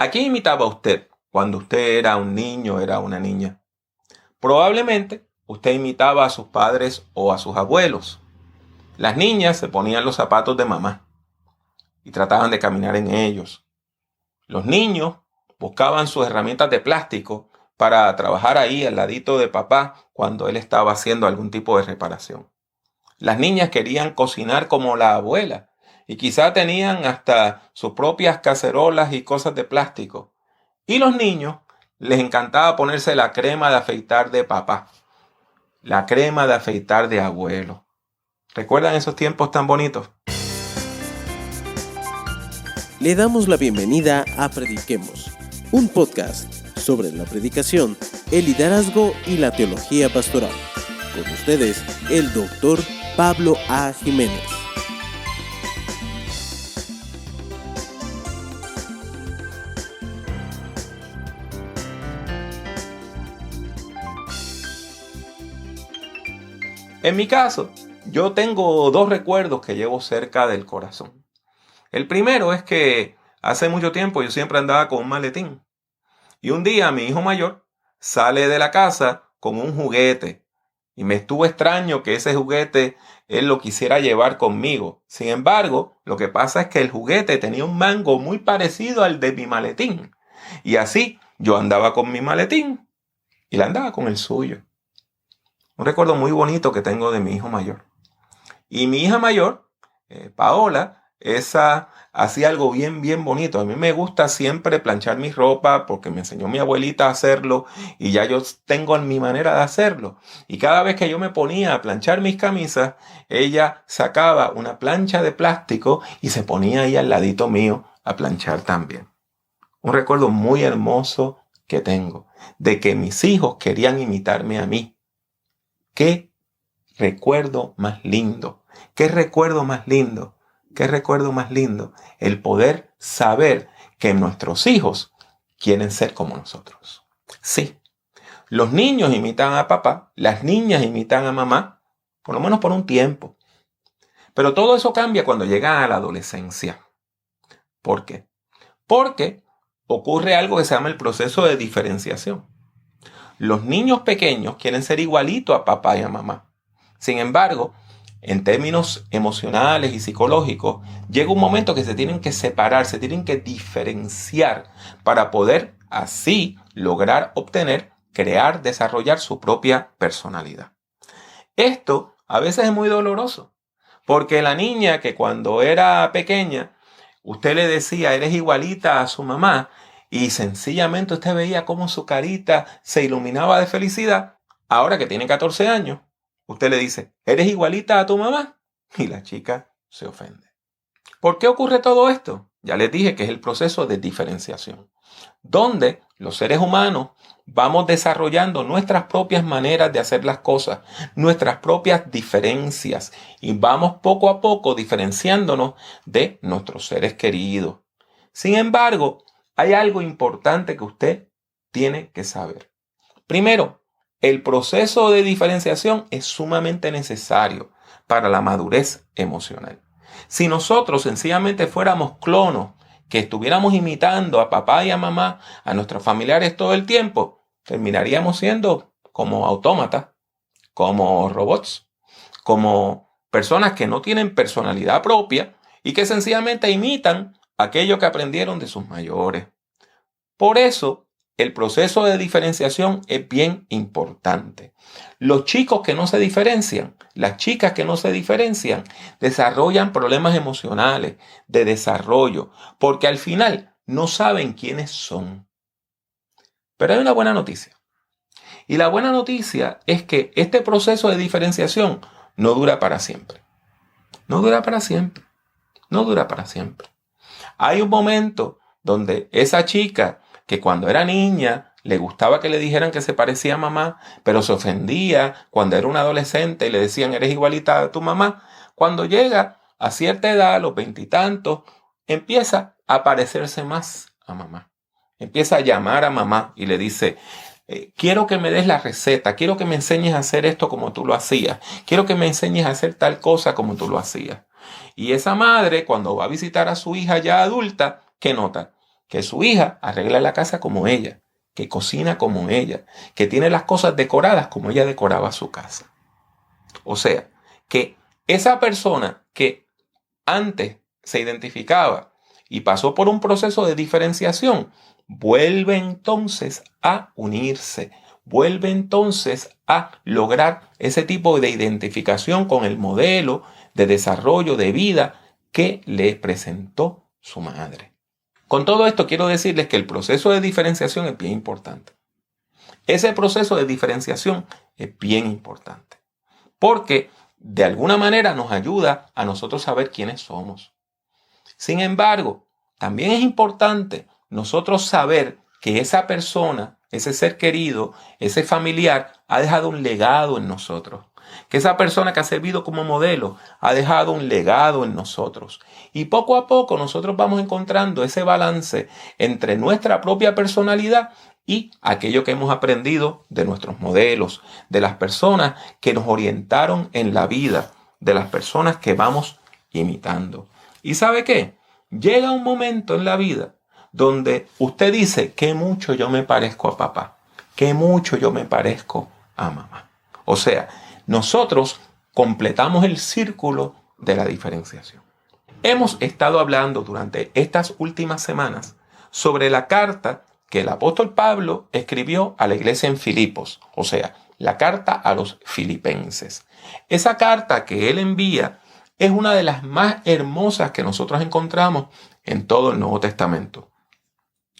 ¿A quién imitaba usted cuando usted era un niño o era una niña? Probablemente usted imitaba a sus padres o a sus abuelos. Las niñas se ponían los zapatos de mamá y trataban de caminar en ellos. Los niños buscaban sus herramientas de plástico para trabajar ahí al ladito de papá cuando él estaba haciendo algún tipo de reparación. Las niñas querían cocinar como la abuela y quizá tenían hasta sus propias cacerolas y cosas de plástico. Y los niños les encantaba ponerse la crema de afeitar de papá, la crema de afeitar de abuelo. ¿Recuerdan esos tiempos tan bonitos? Le damos la bienvenida a Prediquemos, un podcast sobre la predicación, el liderazgo y la teología pastoral. Con ustedes, el Dr. Pablo A. Jiménez. En mi caso, yo tengo dos recuerdos que llevo cerca del corazón. El primero es que hace mucho tiempo yo siempre andaba con un maletín. Y un día mi hijo mayor sale de la casa con un juguete. Y me estuvo extraño que ese juguete él lo quisiera llevar conmigo. Sin embargo, lo que pasa es que el juguete tenía un mango muy parecido al de mi maletín. Y así yo andaba con mi maletín y él andaba con el suyo. Un recuerdo muy bonito que tengo de mi hijo mayor. Y mi hija mayor, Paola, esa hacía algo bien bonito. A mí me gusta siempre planchar mi ropa porque me enseñó mi abuelita a hacerlo y ya yo tengo mi manera de hacerlo. Y cada vez que yo me ponía a planchar mis camisas, ella sacaba una plancha de plástico y se ponía ahí al ladito mío a planchar también. Un recuerdo muy hermoso que tengo de que mis hijos querían imitarme a mí. ¡Qué recuerdo más lindo! ¡Qué recuerdo más lindo! ¡Qué recuerdo más lindo! El poder saber que nuestros hijos quieren ser como nosotros. Sí, los niños imitan a papá, las niñas imitan a mamá, por lo menos por un tiempo. Pero todo eso cambia cuando llegan a la adolescencia. ¿Por qué? Porque ocurre algo que se llama el proceso de diferenciación. Los niños pequeños quieren ser igualitos a papá y a mamá. Sin embargo, en términos emocionales y psicológicos, llega un momento que se tienen que separar, se tienen que diferenciar para poder así lograr obtener, crear, desarrollar su propia personalidad. Esto a veces es muy doloroso, porque la niña que cuando era pequeña, usted le decía, eres igualita a su mamá, y sencillamente usted veía cómo su carita se iluminaba de felicidad. Ahora que tiene 14 años, usted le dice, ¿eres igualita a tu mamá? Y la chica se ofende. ¿Por qué ocurre todo esto? Ya les dije que es el proceso de diferenciación, donde los seres humanos vamos desarrollando nuestras propias maneras de hacer las cosas, nuestras propias diferencias, y vamos poco a poco diferenciándonos de nuestros seres queridos. Sin embargo, hay algo importante que usted tiene que saber. Primero, el proceso de diferenciación es sumamente necesario para la madurez emocional. Si nosotros sencillamente fuéramos clonos, que estuviéramos imitando a papá y a mamá, a nuestros familiares todo el tiempo, terminaríamos siendo como autómatas, como robots, como personas que no tienen personalidad propia y que sencillamente imitan aquello que aprendieron de sus mayores. Por eso, el proceso de diferenciación es bien importante. Los chicos que no se diferencian, las chicas que no se diferencian, desarrollan problemas emocionales de desarrollo, porque al final no saben quiénes son. Pero hay una buena noticia. Y la buena noticia es que este proceso de diferenciación no dura para siempre. No dura para siempre. No dura para siempre. Hay un momento donde esa chica que cuando era niña le gustaba que le dijeran que se parecía a mamá, pero se ofendía cuando era una adolescente y le decían eres igualita a tu mamá. Cuando llega a cierta edad, a los 20 y tantos, empieza a parecerse más a mamá. Empieza a llamar a mamá y le dice, quiero que me des la receta, quiero que me enseñes a hacer esto como tú lo hacías, quiero que me enseñes a hacer tal cosa como tú lo hacías. Y esa madre, cuando va a visitar a su hija ya adulta, ¿qué nota? que su hija arregla la casa como ella, que cocina como ella, que tiene las cosas decoradas como ella decoraba su casa. O sea, que esa persona que antes se identificaba y pasó por un proceso de diferenciación, vuelve entonces a unirse, vuelve entonces a lograr ese tipo de identificación con el modelo de desarrollo de vida que le presentó su madre. Con todo esto quiero decirles que el proceso de diferenciación es bien importante. Ese proceso de diferenciación es bien importante porque de alguna manera nos ayuda a nosotros saber quiénes somos. Sin embargo, también es importante nosotros saber que esa persona, ese ser querido, ese familiar ha dejado un legado en nosotros. Que esa persona que ha servido como modelo ha dejado un legado en nosotros. Y poco a poco nosotros vamos encontrando ese balance entre nuestra propia personalidad y aquello que hemos aprendido de nuestros modelos, de las personas que nos orientaron en la vida, de las personas que vamos imitando. ¿Y sabe qué? Llega un momento en la vida donde usted dice que mucho yo me parezco a papá, que mucho yo me parezco a mamá. O sea, nosotros completamos el círculo de la diferenciación. Hemos estado hablando durante estas últimas semanas sobre la carta que el apóstol Pablo escribió a la iglesia en Filipos, o sea, la carta a los filipenses. Esa carta que él envía es una de las más hermosas que nosotros encontramos en todo el Nuevo Testamento.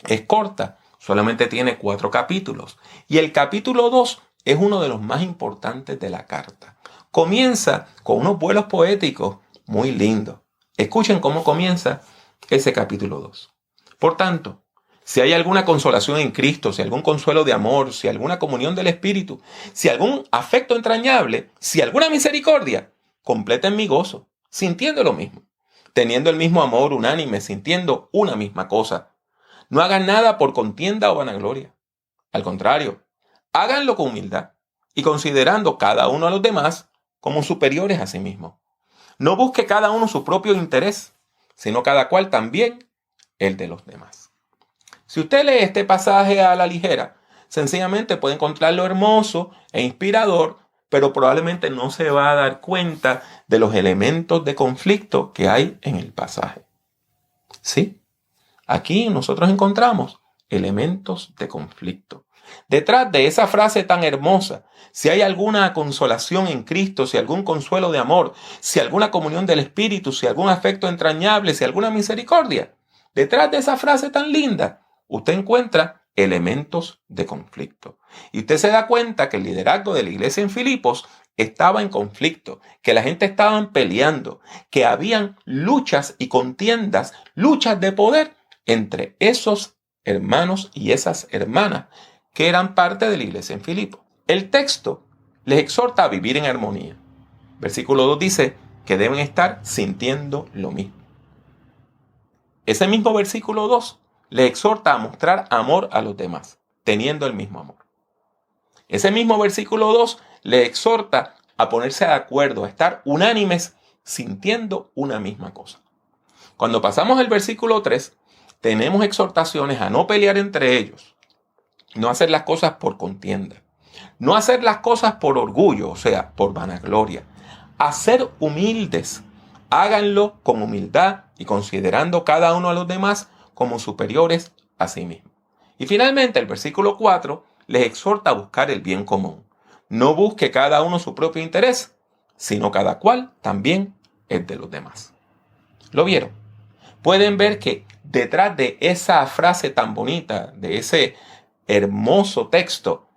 Es corta, solamente tiene 4 capítulos, y el capítulo 2 es uno de los más importantes de la carta. Comienza con unos vuelos poéticos muy lindos. Escuchen cómo comienza ese capítulo 2. Por tanto, si hay alguna consolación en Cristo, si algún consuelo de amor, si alguna comunión del Espíritu, si algún afecto entrañable, si alguna misericordia, completen mi gozo, sintiendo lo mismo, teniendo el mismo amor unánime, sintiendo una misma cosa. No hagan nada por contienda o vanagloria. Al contrario, háganlo con humildad y considerando cada uno a los demás como superiores a sí mismo. No busque cada uno su propio interés, sino cada cual también el de los demás. Si usted lee este pasaje a la ligera, sencillamente puede encontrarlo hermoso e inspirador, pero probablemente no se va a dar cuenta de los elementos de conflicto que hay en el pasaje. ¿Sí? Aquí nosotros encontramos elementos de conflicto. Detrás de esa frase tan hermosa, si hay alguna consolación en Cristo, si algún consuelo de amor, si alguna comunión del Espíritu, si algún afecto entrañable, si alguna misericordia, detrás de esa frase tan linda, usted encuentra elementos de conflicto. Y usted se da cuenta que el liderazgo de la iglesia en Filipos estaba en conflicto, que la gente estaba peleando, que habían luchas y contiendas, luchas de poder entre esos hermanos y esas hermanas que eran parte de la iglesia en Filipos. El texto les exhorta a vivir en armonía. Versículo 2 dice que deben estar sintiendo lo mismo. Ese mismo versículo 2 les exhorta a mostrar amor a los demás, teniendo el mismo amor. Ese mismo versículo 2 les exhorta a ponerse de acuerdo, a estar unánimes, sintiendo una misma cosa. Cuando pasamos al versículo 3, tenemos exhortaciones a no pelear entre ellos, no hacer las cosas por contienda, no hacer las cosas por orgullo, o sea, por vanagloria, a ser humildes, háganlo con humildad y considerando cada uno a los demás como superiores a sí mismos. Y finalmente el versículo 4 les exhorta a buscar el bien común. No busque cada uno su propio interés, sino cada cual también el de los demás. ¿Lo vieron? Pueden ver que detrás de esa frase tan bonita, de ese hermoso texto,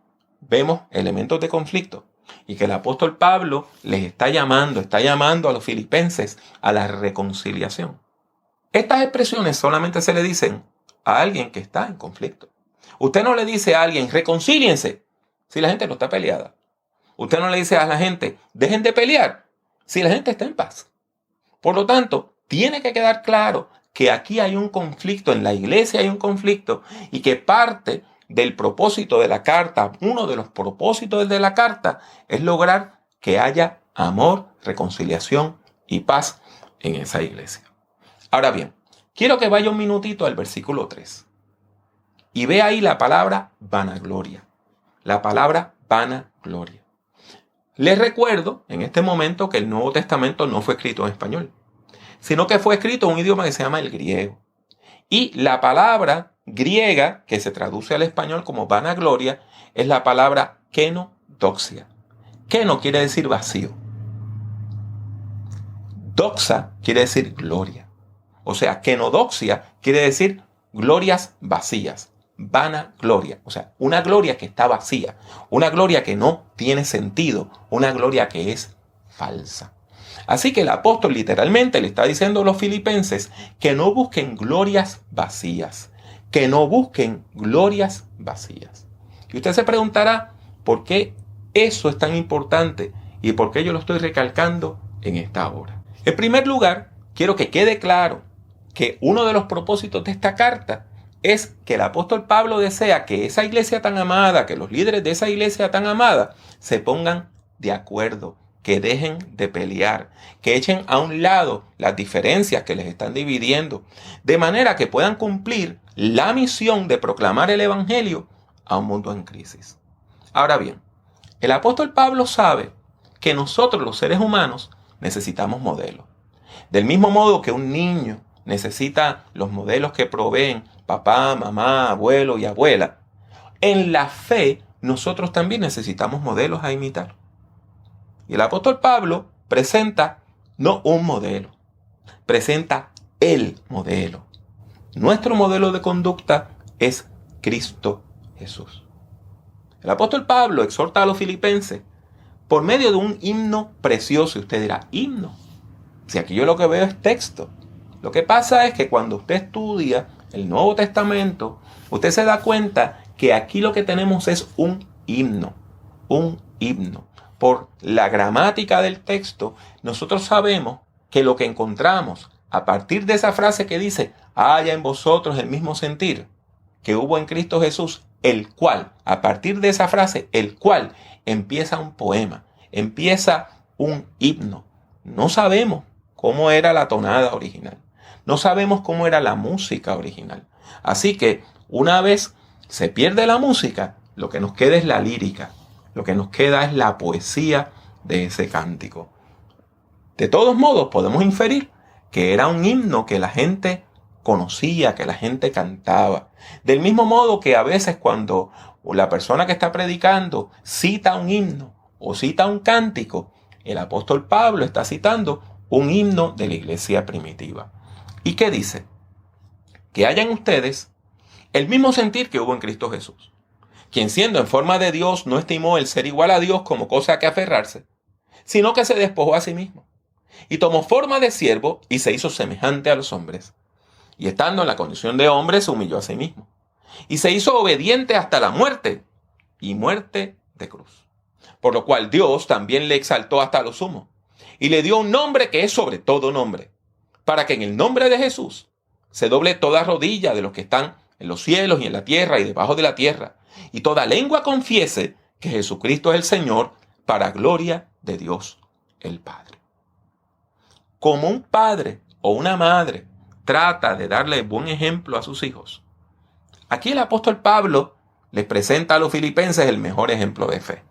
vemos elementos de conflicto y que el apóstol Pablo les está llamando a los filipenses a la reconciliación. Estas expresiones solamente se le dicen a alguien que está en conflicto. Usted no le dice a alguien, reconcíliense, si la gente no está peleada. Usted no le dice a la gente, dejen de pelear, si la gente está en paz. Por lo tanto, tiene que quedar claro que aquí hay un conflicto, en la iglesia hay un conflicto, y que parte del propósito de la carta, uno de los propósitos de la carta, es lograr que haya amor, reconciliación y paz en esa iglesia. Ahora bien, quiero que vaya un minutito al versículo 3. y ve ahí la palabra vanagloria. La palabra vanagloria. Les recuerdo en este momento que el Nuevo Testamento no fue escrito en español, sino que fue escrito en un idioma que se llama el griego. Y la palabra griega que se traduce al español como vanagloria es la palabra kenodoxia. Keno quiere decir vacío. Doxa quiere decir gloria. O sea, kenodoxia quiere decir glorias vacías. Vanagloria. O sea, una gloria que está vacía. Una gloria que no tiene sentido. Una gloria que es falsa. Así que el apóstol literalmente le está diciendo a los filipenses que no busquen glorias vacías. Que no busquen glorias vacías. Y usted se preguntará por qué eso es tan importante y por qué yo lo estoy recalcando en esta hora. En primer lugar, quiero que quede claro que uno de los propósitos de esta carta es que el apóstol Pablo desea que esa iglesia tan amada, que los líderes de esa iglesia tan amada se pongan de acuerdo, que dejen de pelear, que echen a un lado las diferencias que les están dividiendo, de manera que puedan cumplir la misión de proclamar el evangelio a un mundo en crisis. Ahora bien, el apóstol Pablo sabe que nosotros los seres humanos necesitamos modelos. Del mismo modo que un niño necesita los modelos que proveen papá, mamá, abuelo y abuela, en la fe nosotros también necesitamos modelos a imitar. Y el apóstol Pablo presenta no un modelo, presenta el modelo. Nuestro modelo de conducta es Cristo Jesús. El apóstol Pablo exhorta a los filipenses por medio de un himno precioso. Y usted dirá, ¿himno? Si aquí yo lo que veo es texto. Lo que pasa es que cuando usted estudia el Nuevo Testamento, usted se da cuenta que aquí lo que tenemos es un himno. Un himno. Por la gramática del texto, nosotros sabemos que lo que encontramos a partir de esa frase que dice, haya en vosotros el mismo sentir que hubo en Cristo Jesús, el cual, a partir de esa frase, el cual, empieza un poema, empieza un himno. No sabemos cómo era la tonada original. No sabemos cómo era la música original. Así que una vez se pierde la música, lo que nos queda es la lírica. Lo que nos queda es la poesía de ese cántico. De todos modos, podemos inferir que era un himno que la gente conocía, que la gente cantaba. Del mismo modo que a veces cuando la persona que está predicando cita un himno o cita un cántico, el apóstol Pablo está citando un himno de la iglesia primitiva. ¿Y qué dice? Que hayan ustedes el mismo sentir que hubo en Cristo Jesús, quien siendo en forma de Dios no estimó el ser igual a Dios como cosa a que aferrarse, sino que se despojó a sí mismo, y tomó forma de siervo y se hizo semejante a los hombres. Y estando en la condición de hombre se humilló a sí mismo, y se hizo obediente hasta la muerte, y muerte de cruz. Por lo cual Dios también le exaltó hasta lo sumo, y le dio un nombre que es sobre todo nombre, para que en el nombre de Jesús se doble toda rodilla de los que están en los cielos y en la tierra y debajo de la tierra, y toda lengua confiese que Jesucristo es el Señor, para gloria de Dios el Padre. Como un padre o una madre trata de darle buen ejemplo a sus hijos, aquí el apóstol Pablo les presenta a los filipenses el mejor ejemplo de fe.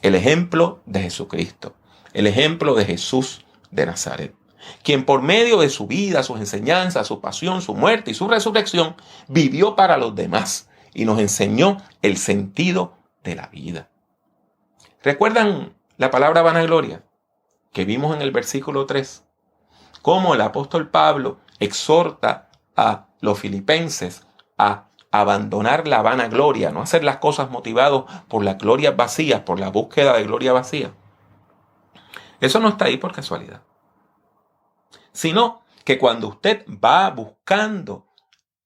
El ejemplo de Jesucristo. El ejemplo de Jesús de Nazaret, quien por medio de su vida, sus enseñanzas, su pasión, su muerte y su resurrección, vivió para los demás y nos enseñó el sentido de la vida. ¿Recuerdan la palabra vanagloria que vimos en el versículo 3? Cómo el apóstol Pablo exhorta a los filipenses a abandonar la vanagloria, no hacer las cosas motivados por las glorias vacías, por la búsqueda de gloria vacía. Eso no está ahí por casualidad, sino que cuando usted va buscando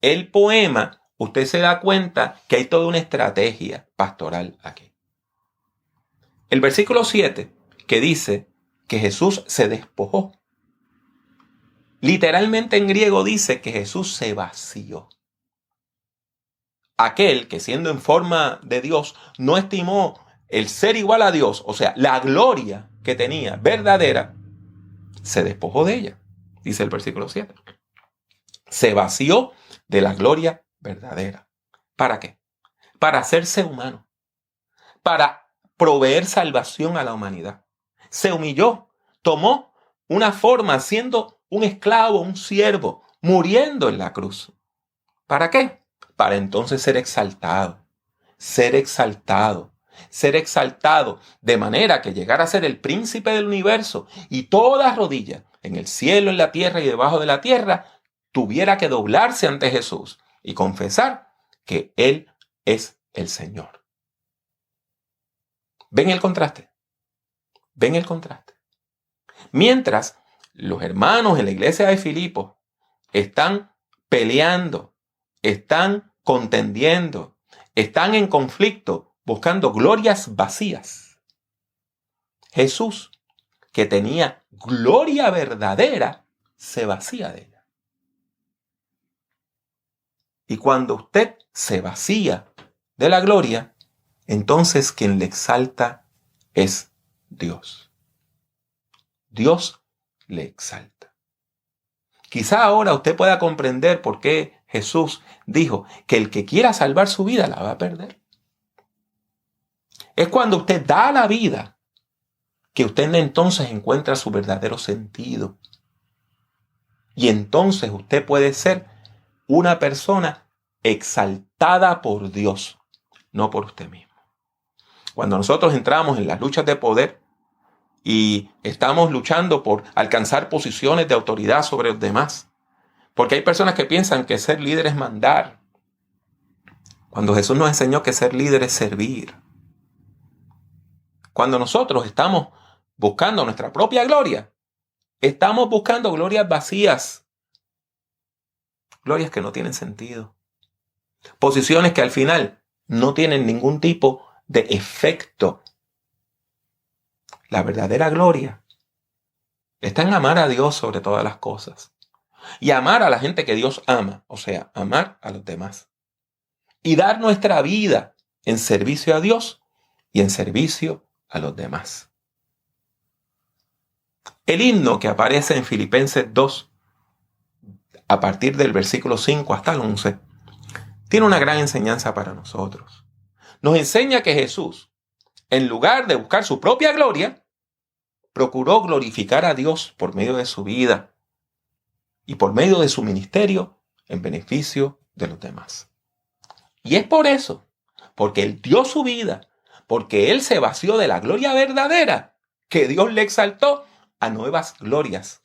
el poema, usted se da cuenta que hay toda una estrategia pastoral aquí. El versículo 7, que dice que Jesús se despojó, literalmente en griego dice que Jesús se vació. Aquel que siendo en forma de Dios no estimó el ser igual a Dios, o sea, la gloria que tenía verdadera, se despojó de ella, dice el versículo 7. Se vació de la gloria verdadera. ¿Para qué? Para hacerse humano, para proveer salvación a la humanidad. Se humilló, tomó una forma siendo un esclavo, un siervo, muriendo en la cruz. ¿Para qué? Para entonces ser exaltado, ser exaltado, ser exaltado, de manera que llegara a ser el príncipe del universo y toda rodilla, en el cielo, en la tierra y debajo de la tierra, tuviera que doblarse ante Jesús y confesar que Él es el Señor. ¿Ven el contraste? ¿Ven el contraste? Mientras los hermanos en la iglesia de Filipos están peleando, están contendiendo, están en conflicto, buscando glorias vacías, Jesús, que tenía gloria verdadera, se vacía de ella. Y cuando usted se vacía de la gloria, entonces quien le exalta es Dios. Dios le exalta. Quizá ahora usted pueda comprender por qué Jesús dijo que el que quiera salvar su vida la va a perder. Es cuando usted da la vida que usted entonces encuentra su verdadero sentido. Y entonces usted puede ser una persona exaltada por Dios, no por usted mismo. Cuando nosotros entramos en las luchas de poder y estamos luchando por alcanzar posiciones de autoridad sobre los demás, porque hay personas que piensan que ser líder es mandar, cuando Jesús nos enseñó que ser líder es servir. Cuando nosotros estamos buscando nuestra propia gloria, estamos buscando glorias vacías, glorias que no tienen sentido, posiciones que al final no tienen ningún tipo de efecto. La verdadera gloria está en amar a Dios sobre todas las cosas y amar a la gente que Dios ama, o sea, amar a los demás y dar nuestra vida en servicio a Dios y en servicio a los demás. El himno que aparece en Filipenses 2, a partir del versículo 5 hasta el 11, tiene una gran enseñanza para nosotros. Nos enseña que Jesús, en lugar de buscar su propia gloria, procuró glorificar a Dios por medio de su vida y por medio de su ministerio en beneficio de los demás. Y es por eso, porque Él dio su vida, porque Él se vació de la gloria verdadera, que Dios le exaltó a nuevas glorias.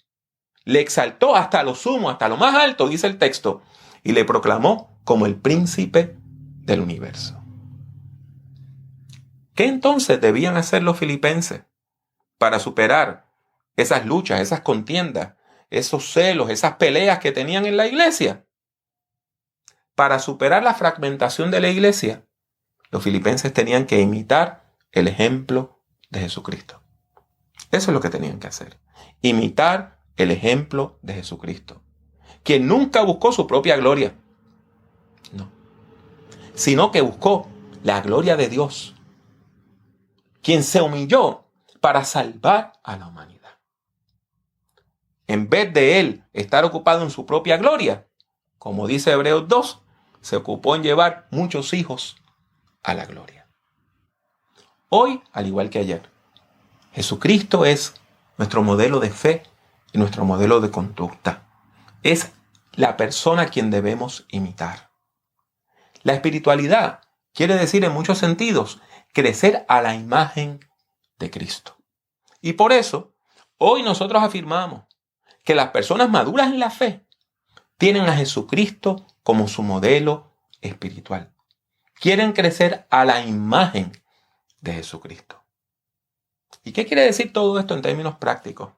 Le exaltó hasta lo sumo, hasta lo más alto, dice el texto, y le proclamó como el príncipe del universo. ¿Qué entonces debían hacer los filipenses para superar esas luchas, esas contiendas, esos celos, esas peleas que tenían en la iglesia? Para superar la fragmentación de la iglesia, los filipenses tenían que imitar el ejemplo de Jesucristo. Eso es lo que tenían que hacer. Imitar el ejemplo de Jesucristo, quien nunca buscó su propia gloria, no, sino que buscó la gloria de Dios, quien se humilló para salvar a la humanidad. En vez de él estar ocupado en su propia gloria, como dice Hebreos 2, se ocupó en llevar muchos hijos a la gloria. Hoy, al igual que ayer, Jesucristo es nuestro modelo de fe y nuestro modelo de conducta. Es la persona a quien debemos imitar. La espiritualidad quiere decir en muchos sentidos crecer a la imagen de Cristo. Y por eso, hoy nosotros afirmamos que las personas maduras en la fe tienen a Jesucristo como su modelo espiritual. Quieren crecer a la imagen de Jesucristo. ¿Y qué quiere decir todo esto en términos prácticos?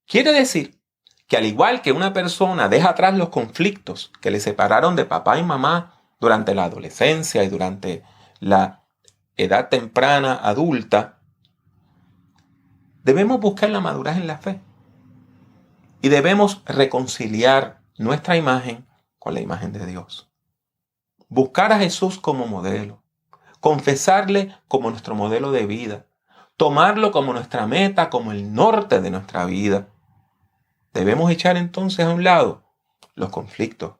Quiere decir que al igual que una persona deja atrás los conflictos que le separaron de papá y mamá durante la adolescencia y durante la edad temprana adulta, debemos buscar la madurez en la fe y debemos reconciliar nuestra imagen con la imagen de Dios. Buscar a Jesús como modelo, confesarle como nuestro modelo de vida, tomarlo como nuestra meta, como el norte de nuestra vida. Debemos echar entonces a un lado los conflictos,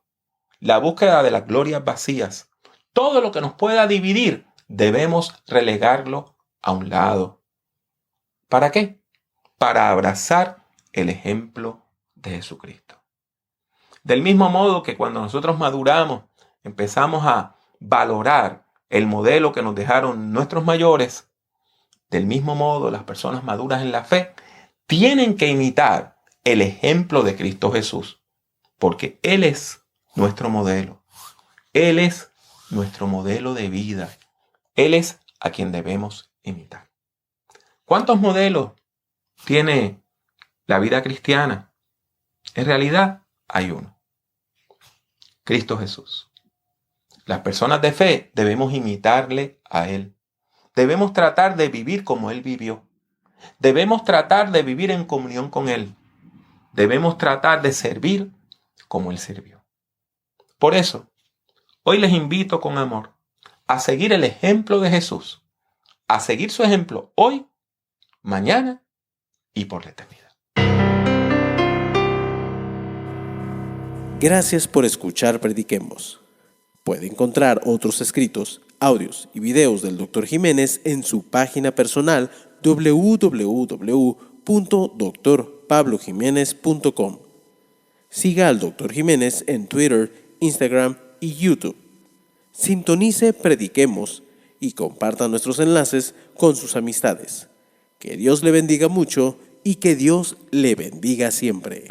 la búsqueda de las glorias vacías, Todo lo que nos pueda dividir debemos relegarlo a un lado. ¿Para qué? Para abrazar el ejemplo de Jesucristo. Del mismo modo que cuando nosotros maduramos, empezamos a valorar el modelo que nos dejaron nuestros mayores, del mismo modo las personas maduras en la fe tienen que imitar el ejemplo de Cristo Jesús, porque Él es nuestro modelo. Él es nuestro modelo de vida. Él es a quien debemos imitar. ¿Cuántos modelos tiene la vida cristiana? En realidad hay uno. Cristo Jesús. Las personas de fe debemos imitarle a Él. Debemos tratar de vivir como Él vivió. Debemos tratar de vivir en comunión con Él. Debemos tratar de servir como Él sirvió. Por eso, hoy les invito con amor a seguir el ejemplo de Jesús, a seguir su ejemplo hoy, mañana y por la eternidad. Gracias por escuchar Prediquemos. Puede encontrar otros escritos, audios y videos del Dr. Jiménez en su página personal www.drpablojimenez.com. Siga al Dr. Jiménez en Twitter, Instagram y YouTube. Sintonice Prediquemos y comparta nuestros enlaces con sus amistades. Que Dios le bendiga mucho y que Dios le bendiga siempre.